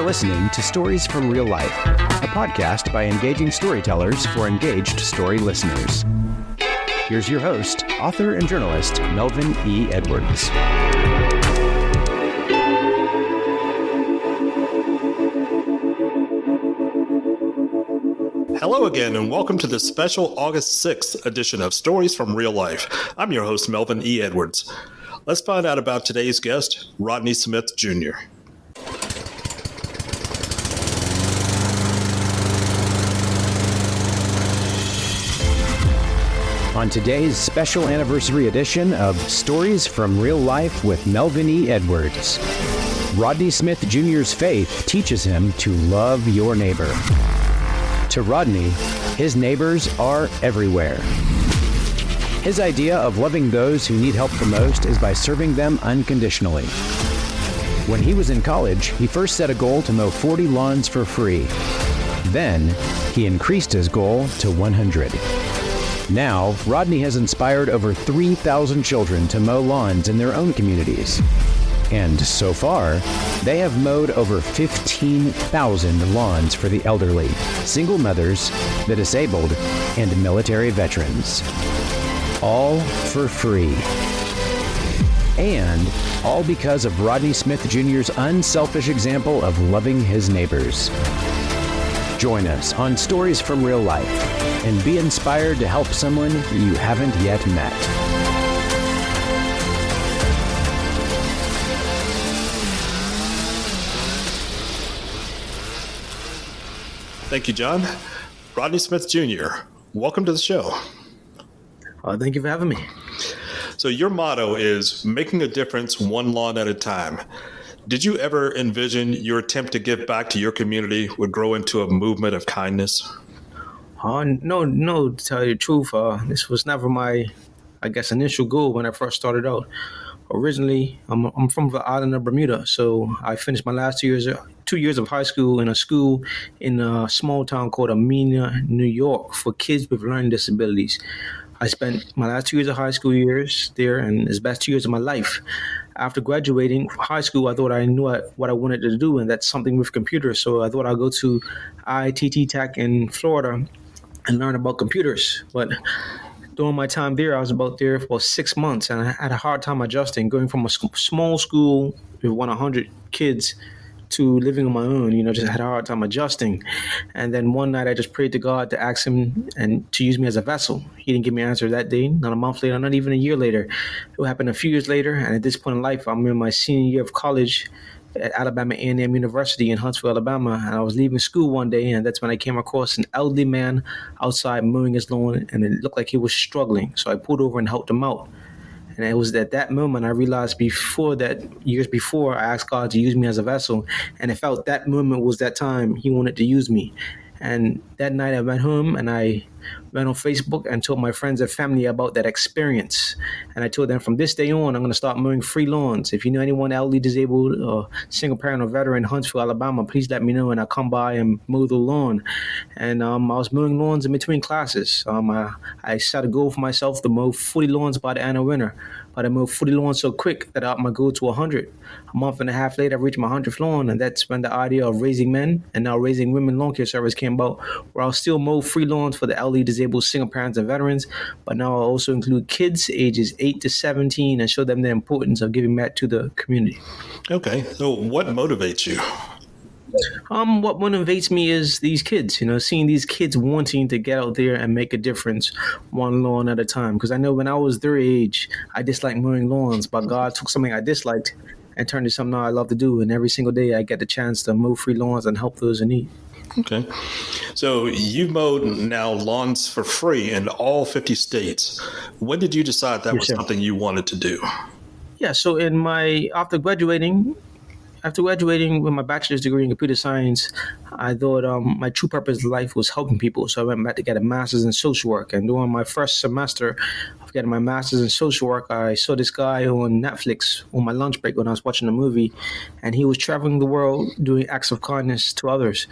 listening to Stories from Real Life, a podcast by engaging storytellers for engaged story listeners. Here's your host, author and journalist, Melvin E. Edwards. Hello again, and welcome to the special August 6th edition of Stories from Real Life. I'm your host, Melvin E. Edwards. Let's find out about today's guest, Rodney Smith Jr. On today's special anniversary edition of Stories from Real Life with Melvin E. Edwards, Rodney Smith Jr.'s faith teaches him to love your neighbor. To Rodney, his neighbors are everywhere. His idea of loving those who need help the most is by serving them unconditionally. When he was in college, he first set a goal to mow 40 lawns for free. Then, he increased his goal to 100. Now, Rodney has inspired over 3,000 children to mow lawns in their own communities. And so far, they have mowed over 15,000 lawns for the elderly, single mothers, the disabled, and military veterans. All for free. And all because of Rodney Smith Jr.'s unselfish example of loving his neighbors. Join us on Stories from Real Life and be inspired to help someone you haven't yet met. Thank you, John. Rodney Smith Jr., welcome to the show. Thank you for having me. So your motto is making a difference one lawn at a time. Did you ever envision your attempt to give back to your community would grow into a movement of kindness? No, to tell you the truth, this was never my, initial goal when I first started out. Originally, I'm from the island of Bermuda, so I finished my last 2 years of high school in a small town called Bermuda, New York, for kids with learning disabilities. I spent my last 2 years of high school years there, and it's the best 2 years of my life. After graduating high school, I thought I knew what I wanted to do, and that's something with computers. So I thought I'd go to IIT Tech in Florida and learn about computers. But during my time there, I was there for about 6 months, and I had a hard time adjusting, going from a small school with 100 kids to living on my own. Just had a hard time adjusting. And then one night I just prayed to God to ask him and to use me as a vessel. He didn't give me an answer that day, not a month later, not even a year later. It happened a few years later, and at this point in life, I'm in my senior year of college at Alabama A&M University in Huntsville, Alabama, and I was leaving school one day, and that's when I came across an elderly man outside mowing his lawn, and it looked like he was struggling. So I pulled over and helped him out. And it was at that moment I realized years before, I asked God to use me as a vessel, and I felt that moment was that time he wanted to use me. And that night I went home and I went on Facebook and told my friends and family about that experience. And I told them from this day on, I'm going to start mowing free lawns. If you know anyone elderly, disabled, or single parent or veteran in Huntsville, Alabama, please let me know and I'll come by and mow the lawn. And I was mowing lawns in between classes. I set a goal for myself to mow 40 lawns by the end of winter. But I moved 40 lawns so quick that I upped my goal to 100. A month and a half later, I reached my 100th lawn, and that's when the idea of raising men and now raising women lawn care service came about, where I'll still mow free lawns for the elderly, disabled, single parents, and veterans, but now I'll also include kids ages 8 to 17 and show them the importance of giving back to the community. Okay, so what motivates you? What motivates me is these kids, seeing these kids wanting to get out there and make a difference one lawn at a time. Because I know when I was their age, I disliked mowing lawns, but God took something I disliked and turned it into something I love to do. And every single day I get the chance to mow free lawns and help those in need. Okay. So you've mowed now lawns for free in all 50 states. When did you decide that was something you wanted to do? Yeah, so after graduating with my bachelor's degree in computer science, I thought my true purpose in life was helping people. So I went back to get a master's in social work. And during my first semester of getting my master's in social work, I saw this guy on Netflix on my lunch break when I was watching a movie. And he was traveling the world doing acts of kindness to others.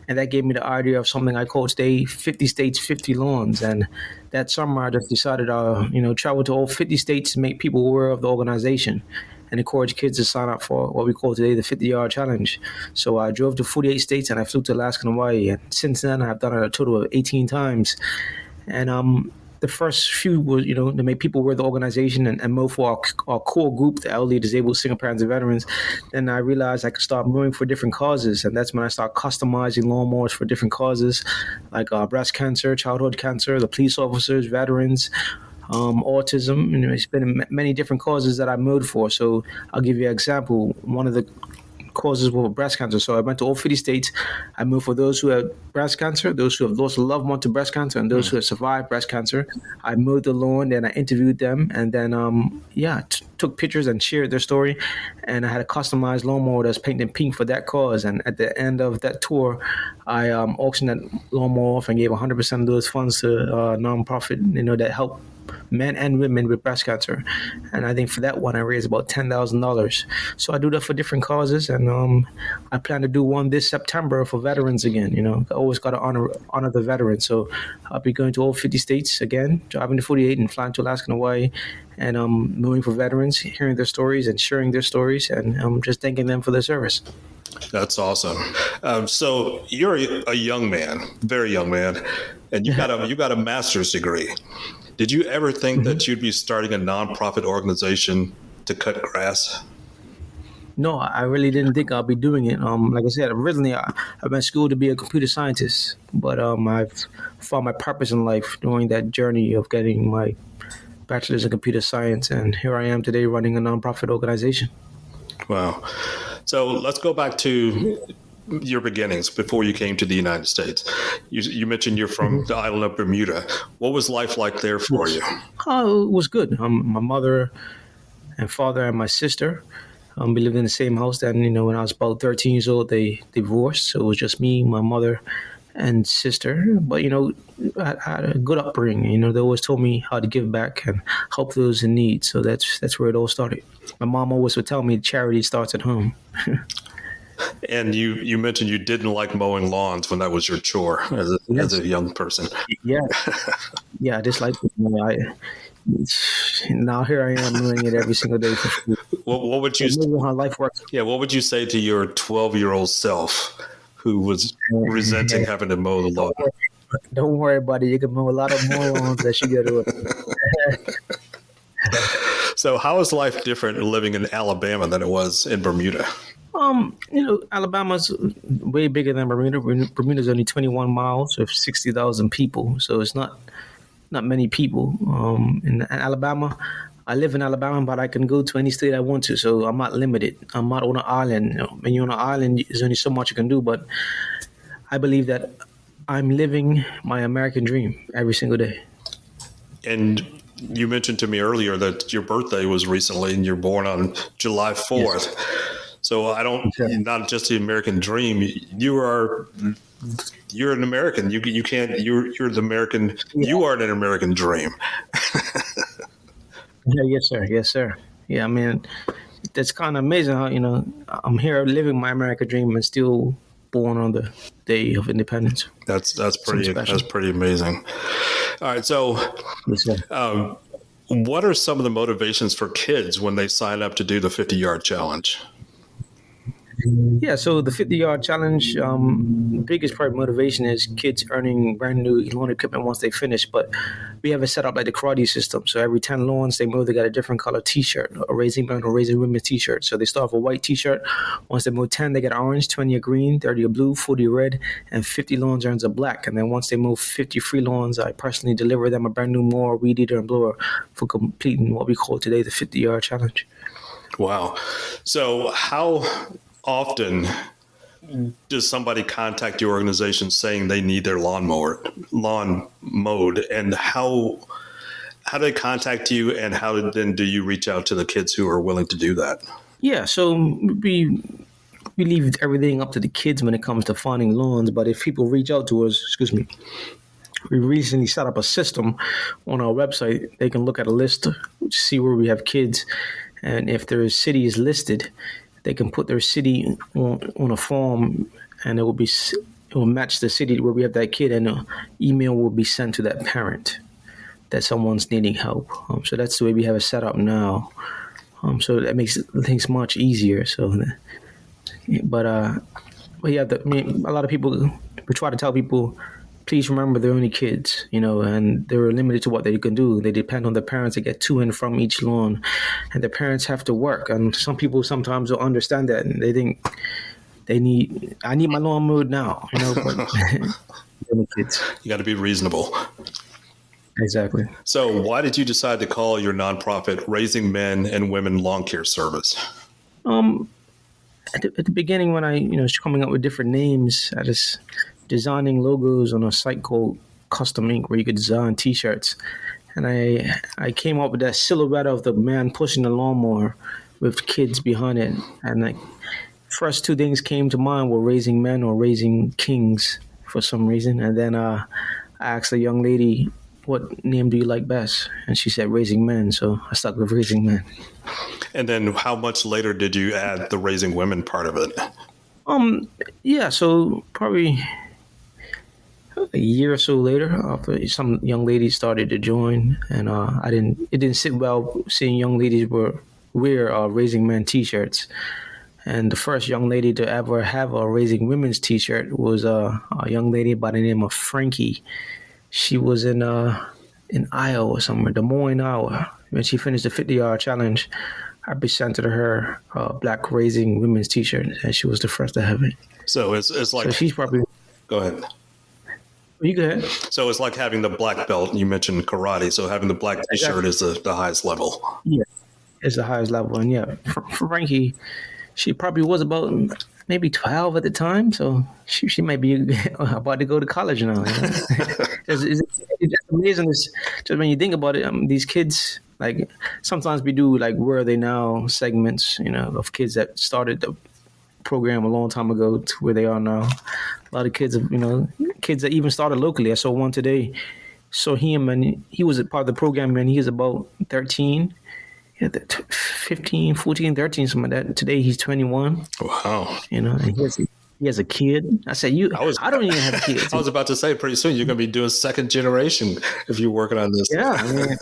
And that gave me the idea of something I called today 50 States, 50 Lawns. And that summer I just decided, travel to all 50 states to make people aware of the organization. and encourage kids to sign up for what we call today the 50-yard challenge. So I drove to 48 states and I flew to Alaska and Hawaii. And since then, I've done it a total of 18 times. And the first few was, to make people aware of the organization and more for our core group, the elderly, disabled, single parents, and veterans. Then I realized I could start mowing for different causes. And that's when I started customizing lawnmowers for different causes, like breast cancer, childhood cancer, the police officers, veterans, autism. It's been many different causes that I mowed for. So I'll give you an example. One of the causes were breast cancer. So I went to all 50 states. I moved for those who have breast cancer, those who have lost a loved one to breast cancer, and those who have survived breast cancer. I mowed the lawn, then I interviewed them, and then took pictures and shared their story. And I had a customized lawnmower that's painted pink for that cause. And at the end of that tour, I auctioned that lawnmower off and gave 100% of those funds to a nonprofit, that help men and women with breast cancer. And I think for that one, I raised about $10,000. So I do that for different causes. And I plan to do one this September for veterans again. I always got to honor the veterans. So I'll be going to all 50 states again, driving to 48 and flying to Alaska and Hawaii, and moving for veterans, hearing their stories and sharing their stories, and just thanking them for their service. That's awesome. So you're a young man, very young man, and you got a master's degree. Did you ever think that you'd be starting a nonprofit organization to cut grass? No, I really didn't think I'll be doing it. Like I said, originally I went to school to be a computer scientist, but I've found my purpose in life during that journey of getting my bachelor's in computer science, and here I am today running a nonprofit organization. Wow. So let's go back to your beginnings before you came to the United States. You mentioned you're from the island of Bermuda. What was life like there for you? Oh, it was good. My mother and father and my sister, we lived in the same house. Then, when I was about 13 years old, they divorced. So it was just me, my mother, and sister. But, I had a good upbringing. They always told me how to give back and help those in need. So that's where it all started. My mom always would tell me charity starts at home. And you mentioned you didn't like mowing lawns when that was your chore as a young person. Yeah. Yeah, I just like now here I am doing it every single day for free. What would you how life works? Yeah, what would you say to your 12-year-old self who was resenting having to mow the lawn? Don't worry about it. You can mow a lot of more lawns that you got to. So how is life different living in Alabama than it was in Bermuda? Alabama's way bigger than Bermuda. Bermuda's only 21 miles with 60,000 people, so it's not many people. In Alabama, I live in Alabama, but I can go to any state I want to, so I'm not limited. I'm not on an island. When you're on an island, there's only so much you can do, but I believe that I'm living my American dream every single day. And you mentioned to me earlier that your birthday was recently, and you're born on July 4th. Yes. So not just the American dream. You're an American. You can't. You're the American. Yeah. You are an American dream. Yeah, yes, sir. Yeah, I mean, that's kind of amazing how I'm here living my American dream and still born on the day of independence. That's pretty amazing. All right, so what are some of the motivations for kids when they sign up to do the 50-yard challenge? Yeah, so the 50-yard challenge, the biggest part of motivation is kids earning brand new lawn equipment once they finish. But we have it set up like the karate system. So every 10 lawns they mow, they got a different color T-shirt, a Raising Men or Raising Women T-shirt. So they start off with a white T-shirt. Once they mow 10, they get orange, 20 a green, 30 a blue, 40 red, and 50 lawns earns a black. And then once they mow 50 free lawns, I personally deliver them a brand new mower, weed eater, and blower for completing what we call today the 50-yard challenge. Wow. So how often does somebody contact your organization saying they need their lawn mowed, and how do they contact you, and how then do you reach out to the kids who are willing to do that? Yeah, so we leave everything up to the kids when it comes to finding lawns, but if people reach out to us, we recently set up a system on our website. They can look at a list, see where we have kids, and if their city is listed, they can put their city on a form, and it will match the city where we have that kid, and an email will be sent to that parent that someone's needing help. So that's the way we have it set up now. So that makes things much easier. So, but yeah, I mean, a lot of people, we try to tell people, please remember they're only kids, and they're limited to what they can do. They depend on their parents to get to and from each lawn, and their parents have to work. And some people sometimes don't understand that, and they think I need my lawn mowed now, but they're kids. You got to be reasonable. Exactly. So why did you decide to call your nonprofit Raising Men and Women Lawn Care Service? At the beginning, when I was coming up with different names, I just designing logos on a site called Custom Ink, where you could design T-shirts, and I came up with that silhouette of the man pushing the lawnmower with kids behind it, and like first two things came to mind were Raising Men or Raising Kings for some reason, and then I asked a young lady, what name do you like best? And she said Raising Men, so I stuck with Raising Men. And then how much later did you add the Raising Women part of it? Yeah, so probably a year or so later, after some young ladies started to join, and it didn't sit well seeing young ladies wear Raising Men T-shirts. And the first young lady to ever have a Raising Women's T-shirt was a young lady by the name of Frankie. She was in Iowa somewhere, Des Moines, Iowa. When she finished the 50-yard challenge, I presented her a Black Raising Women's T-shirt, and she was the first to have it. So it's like... So she's probably... Go ahead. You go ahead. So it's like having the black belt. You mentioned karate, so having the black T-shirt is the highest level. Yeah, it's the highest level. And yeah, for Frankie, she probably was about maybe 12 at the time, so she might be about to go to college now. It's just amazing. Just when you think about it, these kids, like sometimes we do like Where Are They Now segments, of kids that started the program a long time ago to where they are now. A lot of kids, kids that even started locally. I saw one today. Saw him, and he was a part of the program, and he was about 13. 15, 14, 13, something like that. Today he's 21. Wow. And he has a kid. I said, I don't even have kids. I was about to say, pretty soon you're going to be doing second generation if you're working on this. Yeah.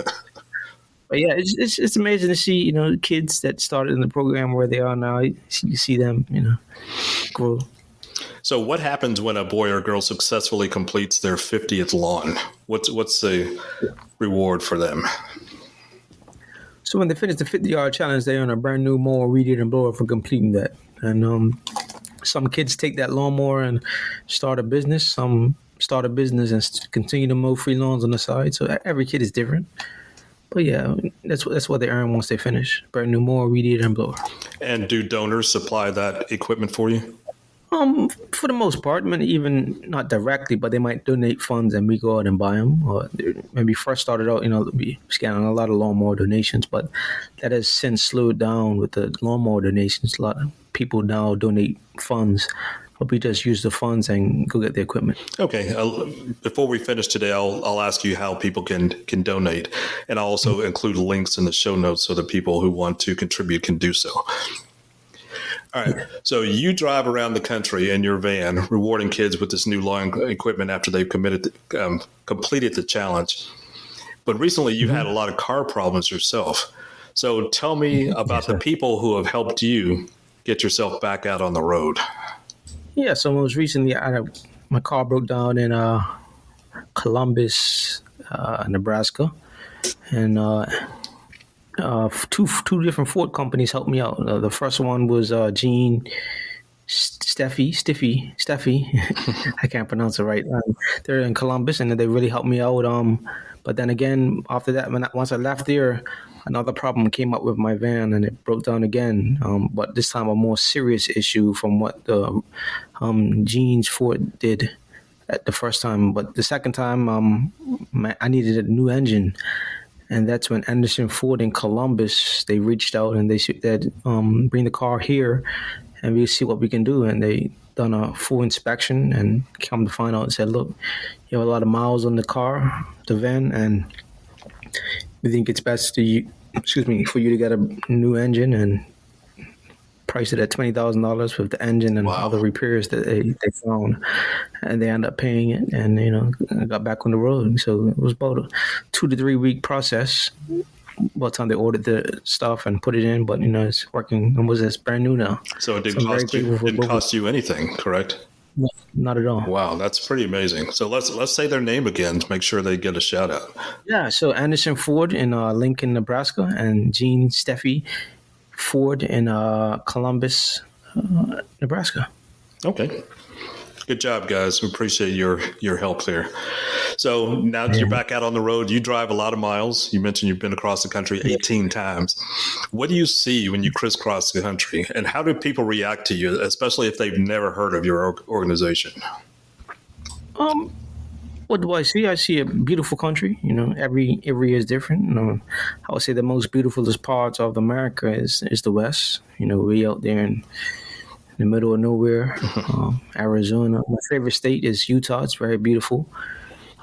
But yeah, it's amazing to see, kids that started in the program where they are now. You see them, grow. So what happens when a boy or girl successfully completes their 50th lawn? What's the reward for them? So when they finish the 50-yard challenge, they earn a brand new mower, weed eater, and blower for completing that. And some kids take that lawnmower and start a business. Some start a business and continue to mow free lawns on the side. So every kid is different. But yeah, that's what they earn once they finish. Brand new mower, weed eater, and blower. And do donors supply that equipment for you? For the most part, I mean, even not directly, but they might donate funds and we go out and buy them. Or when we first started out, we scanning a lot of lawnmower donations, but that has since slowed down with the lawnmower donations. A lot of people now donate funds, but we just use the funds and go get the equipment. Okay. Before we finish today, I'll ask you how people can donate, and I'll also include links in the show notes so that people who want to contribute can do so. All right. So you drive around the country in your van, rewarding kids with this new lawn equipment after they've completed the challenge. But recently you've had a lot of car problems yourself. So tell me about the people who have helped you get yourself back out on the road. Yeah. So most recently, my car broke down in Columbus, Nebraska, and two different Ford companies helped me out. The first one was Gene Steffi. I can't pronounce it right. They're in Columbus, and they really helped me out. But then again, after that, once I left there, another problem came up with my van, and it broke down again. But this time, a more serious issue from what the Gene's Ford did at the first time. But the second time, I needed a new engine. And that's when Anderson Ford in Columbus, they reached out and they said, bring the car here and we'll see what we can do. And they done a full inspection and come to find out and said, look, you have a lot of miles on the car, the van, and we think it's best for you to get a new engine and price it at $20,000 with the engine and all the repairs that they found, and they ended up paying it, and I got back on the road. So it was about a 2 to 3 week process, by the time they ordered the stuff and put it in, but it's working. It's brand new now. So it I'm very grateful for didn't both. cost you anything, correct? No, not at all. Wow, that's pretty amazing. So let's say their name again to make sure they get a shout out. Yeah, so Anderson Ford in Lincoln, Nebraska, and Gene Steffi Ford in Columbus, Nebraska. Okay. Good job, guys. We appreciate your help there. So now that you're back out on the road, you drive a lot of miles. You mentioned you've been across the country 18 times. What do you see when you crisscross the country, and how do people react to you, especially if they've never heard of your organization? What do I see? I see a beautiful country. Every area is different. I would say the most beautifulest parts of America is the West. We out there in the middle of nowhere, Arizona. My favorite state is Utah. It's very beautiful.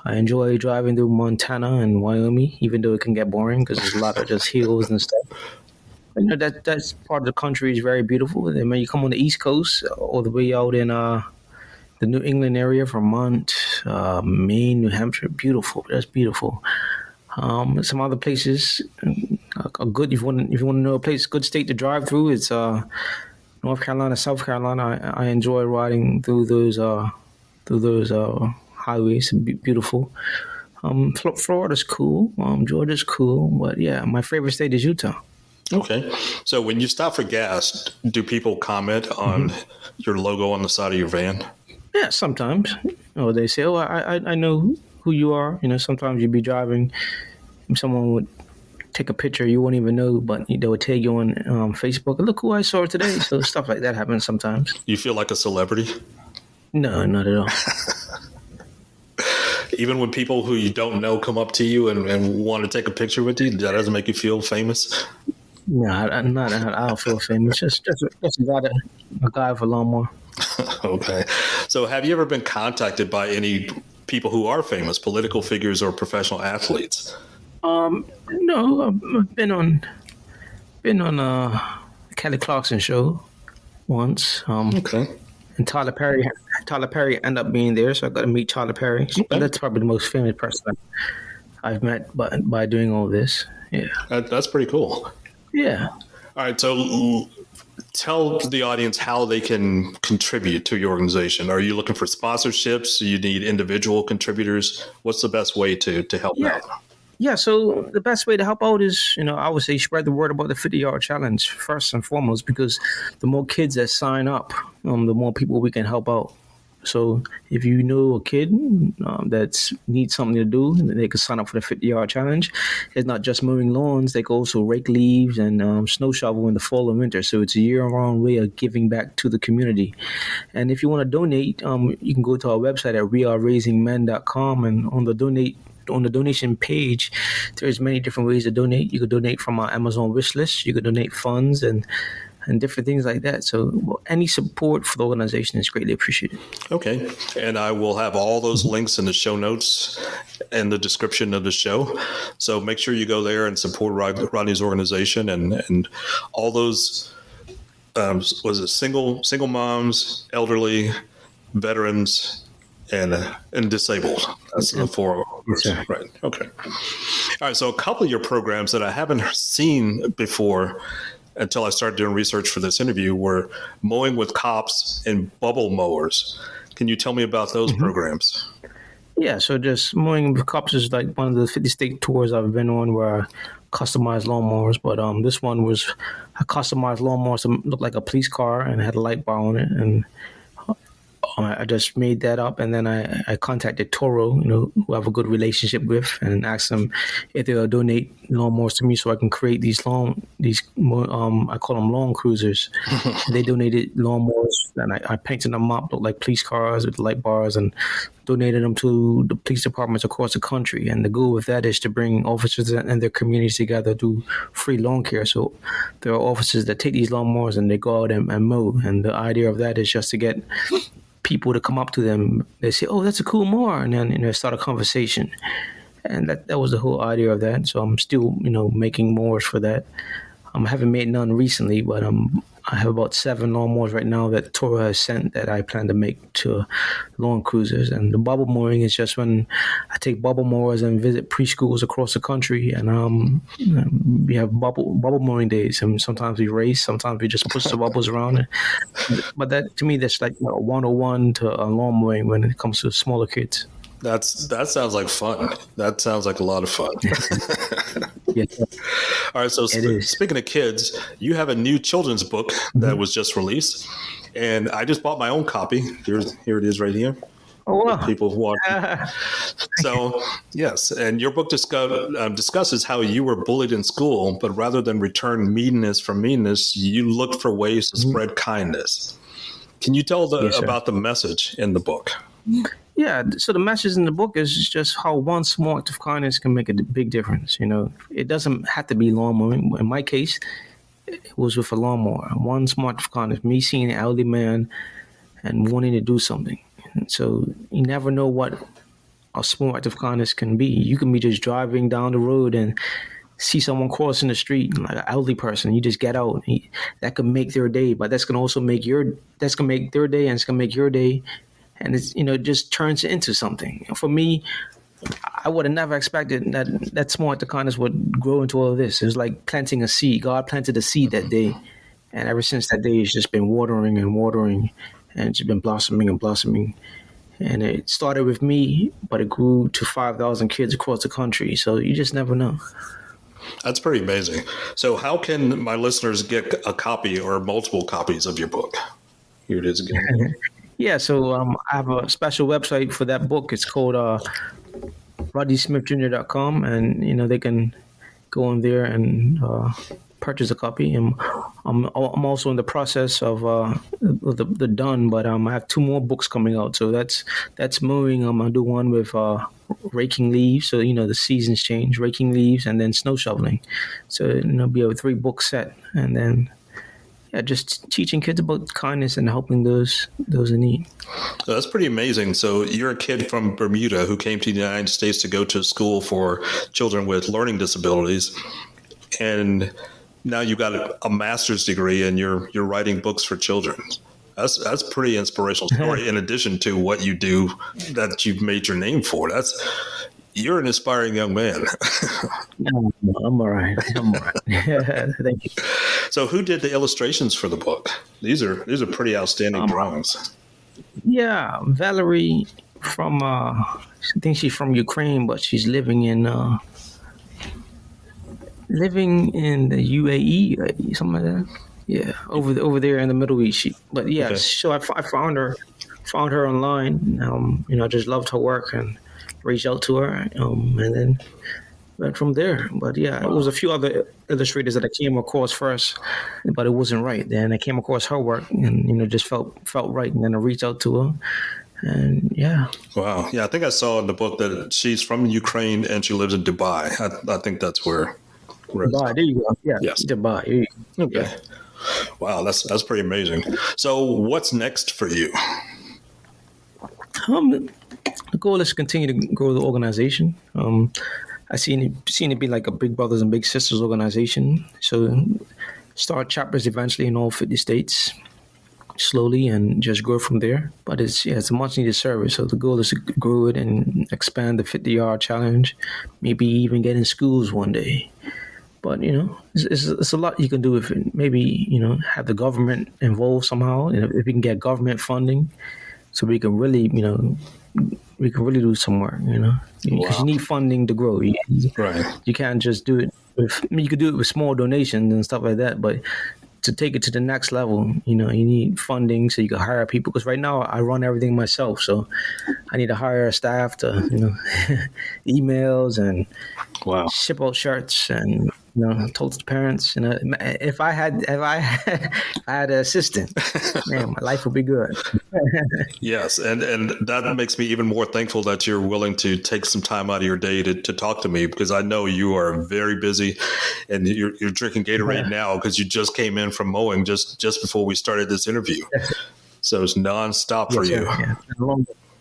I enjoy driving through Montana and Wyoming, even though it can get boring because there's a lot of just hills and stuff. But, that's part of the country is very beautiful. And when you come on the East Coast, all the way out in the New England area, Vermont, Maine, New Hampshire, beautiful. That's beautiful. Some other places are good. If you want to know a place, good state to drive through, it's North Carolina, South Carolina. I enjoy riding through those highways. Beautiful. Florida's cool. Georgia's cool. But yeah, my favorite state is Utah. Okay. So when you stop for gas, do people comment on your logo on the side of your van? Yeah, sometimes. They say, "Oh, I know who you are." Sometimes you'd be driving, and someone would take a picture you won't even know, but they would tag you on Facebook. Look who I saw today. So stuff like that happens sometimes. You feel like a celebrity? No, not at all. Even when people who you don't know come up to you and want to take a picture with you, that doesn't make you feel famous? No, I don't feel famous. Just a guy with a lawnmower. Okay. So have you ever been contacted by any people who are famous, political figures or professional athletes? No, I've been on Kelly Clarkson show once. Okay. And Tyler Perry ended up being there, so I got to meet Tyler Perry. Okay. That's probably the most famous person I've met by doing all this. Yeah. That's pretty cool. Yeah. All right. So tell the audience how they can contribute to your organization. Are you looking for sponsorships? Do you need individual contributors? What's the best way to help out? Yeah, so the best way to help out is, I would say spread the word about the 50-yard challenge first and foremost, because the more kids that sign up, the more people we can help out. So if you know a kid that needs something to do, they can sign up for the 50-yard challenge. It's not just mowing lawns. They can also rake leaves and snow shovel in the fall and winter. So it's a year-round way of giving back to the community. And if you want to donate, you can go to our website at weareraisingmen.com, and on the donation page, there's many different ways to donate. You could donate from our Amazon wish list. You could donate funds and different things like that. So any support for the organization is greatly appreciated. Okay. And I will have all those links in the show notes and the description of the show. So make sure you go there and support Rodney's organization and all those, was it single moms, elderly, veterans, and disabled. That's the four. Yes, right. Okay. All right. So a couple of your programs that I haven't seen before until I started doing research for this interview were mowing with cops and bubble mowers. Can you tell me about those programs? Yeah. So just mowing with cops is like one of the 50 state tours I've been on where I customized lawnmowers. But this one was a customized lawnmower to look like a police car and had a light bar on it. And I just made that up, and then I contacted Toro, who I have a good relationship with, and asked them if they'll donate lawnmowers to me so I can create I call them lawn cruisers. They donated lawnmowers, and I painted them up, looked like police cars with light bars, and donated them to the police departments across the country. And the goal with that is to bring officers and their communities together to free lawn care. So there are officers that take these lawnmowers and they go out and mow. And the idea of that is just to get people to come up to them. They say, "Oh, that's a cool mower," and then start a conversation. And that was the whole idea of that. So I'm still making mowers for that. I haven't made none recently, but I have about 7 lawnmowers right now that Torah has sent that I plan to make to lawn cruisers. And the bubble mowing is just when I take bubble mowers and visit preschools across the country, and we have bubble mowing days. And sometimes we race, sometimes we just push the bubbles around. But that to me, that's like a 101 to lawn mowing when it comes to smaller kids. That sounds like fun. That sounds like a lot of fun. Yeah. All right. So speaking of kids, you have a new children's book that was just released, and I just bought my own copy. Here it is right here. Oh, wow. People watch. So yes, and your book discusses how you were bullied in school, but rather than return meanness for meanness, you looked for ways to spread kindness. Can you tell about the message in the book? Yeah, so the message in the book is just how one small act of kindness can make a big difference. You know, it doesn't have to be lawn mowing. In my case, it was with a lawnmower. One small act of kindness, me seeing an elderly man and wanting to do something. And so you never know what a small act of kindness can be. You can be just driving down the road and see someone crossing the street, like an elderly person. You just get out. That could make their day, but that's gonna also make that's gonna make their day, and it's gonna make your day. And it's, it just turns into something. For me, I would have never expected that small act of kindness would grow into all of this. It was like planting a seed. God planted a seed that day. And ever since that day, it's just been watering and watering. And it's been blossoming and blossoming. And it started with me, but it grew to 5,000 kids across the country. So you just never know. That's pretty amazing. So how can my listeners get a copy or multiple copies of your book? Here it is again. Yeah, so I have a special website for that book. It's called RodneySmithJr.com, and they can go on there and purchase a copy. And I'm also in the process of the done, but I have 2 more books coming out. So that's moving. I'm gonna do one with raking leaves. So the seasons change, raking leaves, and then snow shoveling. So it'll be a 3-book set, and then. Yeah, just teaching kids about kindness and helping those in need. So that's pretty amazing. So you're a kid from Bermuda who came to the United States to go to school for children with learning disabilities, and now you got a master's degree and you're writing books for children. That's a pretty inspirational story. In addition to what you do that you've made your name for, you're an inspiring young man. No, I'm all right. Thank you. So who did the illustrations for the book? These are pretty outstanding drawings. Yeah, Valerie from, I think she's from Ukraine, but she's living in the UAE, something like that. Yeah, over there in the Middle East. Okay. So I found her online. I just loved her work and reached out to her, and then went from there. But yeah, it was a few other illustrators that I came across first, but it wasn't right. Then I came across her work, and just felt right. And then I reached out to her, and yeah. Wow. Yeah, I think I saw in the book that she's from Ukraine and she lives in Dubai. I think that's where. Dubai. There you go. Yeah. Yes. Dubai. Okay. Yeah. Wow, that's pretty amazing. So, what's next for you? The goal is to continue to grow the organization. I seen it be like a big brothers and big sisters organization. So start chapters eventually in all 50 states slowly and just grow from there. But it's a much needed service. So the goal is to grow it and expand the 50-yard challenge, maybe even get in schools one day. But, it's a lot you can do with it. Maybe, have the government involved somehow. If we can get government funding so we can really, we can really do some work, because you need funding to grow. Right. You can't just do it you could do it with small donations and stuff like that, but to take it to the next level, you need funding so you can hire people. Because right now I run everything myself, so I need to hire a staff to, emails and ship out shirts and told the parents, if I had an assistant, man, my life would be good. Yes, and that makes me even more thankful that you're willing to take some time out of your day to talk to me, because I know you are very busy, and you're drinking Gatorade now because you just came in from mowing just before we started this interview. So it's nonstop for you. Yeah.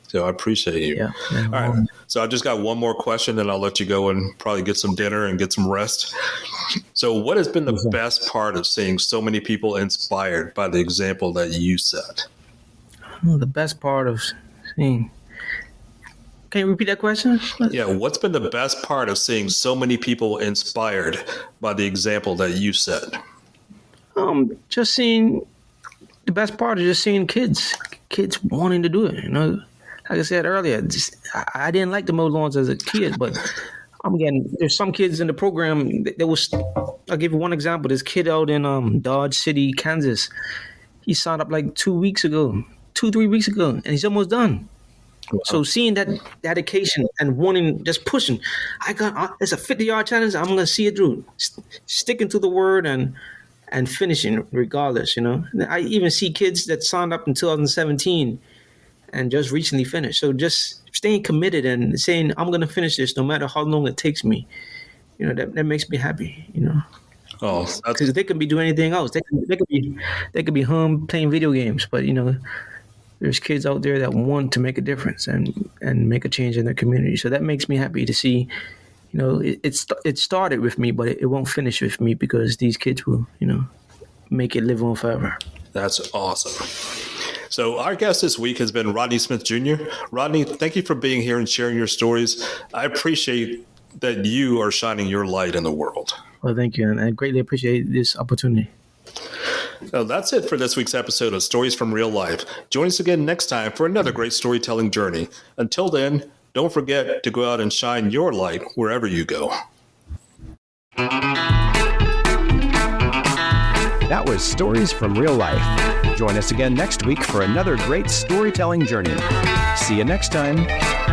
So I appreciate you. Yeah. All right. So I just got one more question, and I'll let you go and probably get some dinner and get some rest. So what has been the best part of seeing so many people inspired by the example that you set? The best part of seeing. Can you repeat that question? Yeah. What's been the best part of seeing so many people inspired by the example that you set? Just seeing. The best part is just seeing kids wanting to do it. You know, like I said earlier, I didn't like to mow lawns as a kid, but there's some kids in the program. I'll give you one example. This kid out in Dodge City, Kansas, he signed up like 3 weeks ago, and he's almost done. Wow. So seeing that dedication and wanting, just pushing, it's a 50-yard challenge. I'm gonna see it through, sticking to the word and finishing regardless. You know, I even see kids that signed up in 2017 and just recently finished. So just staying committed and saying, I'm going to finish this no matter how long it takes me. You know, that makes me happy, you know. Oh, because they could be doing anything else. They could be home playing video games, but you know, there's kids out there that want to make a difference and make a change in their community. So that makes me happy to see. You know, it started with me, but it won't finish with me because these kids will, you know, make it live on forever. That's awesome. So our guest this week has been Rodney Smith Jr. Rodney, thank you for being here and sharing your stories. I appreciate that you are shining your light in the world. Well, thank you, and I greatly appreciate this opportunity. So that's it for this week's episode of Stories from Real Life. Join us again next time for another great storytelling journey. Until then, don't forget to go out and shine your light wherever you go. That was Stories from Real Life. Join us again next week for another great storytelling journey. See you next time.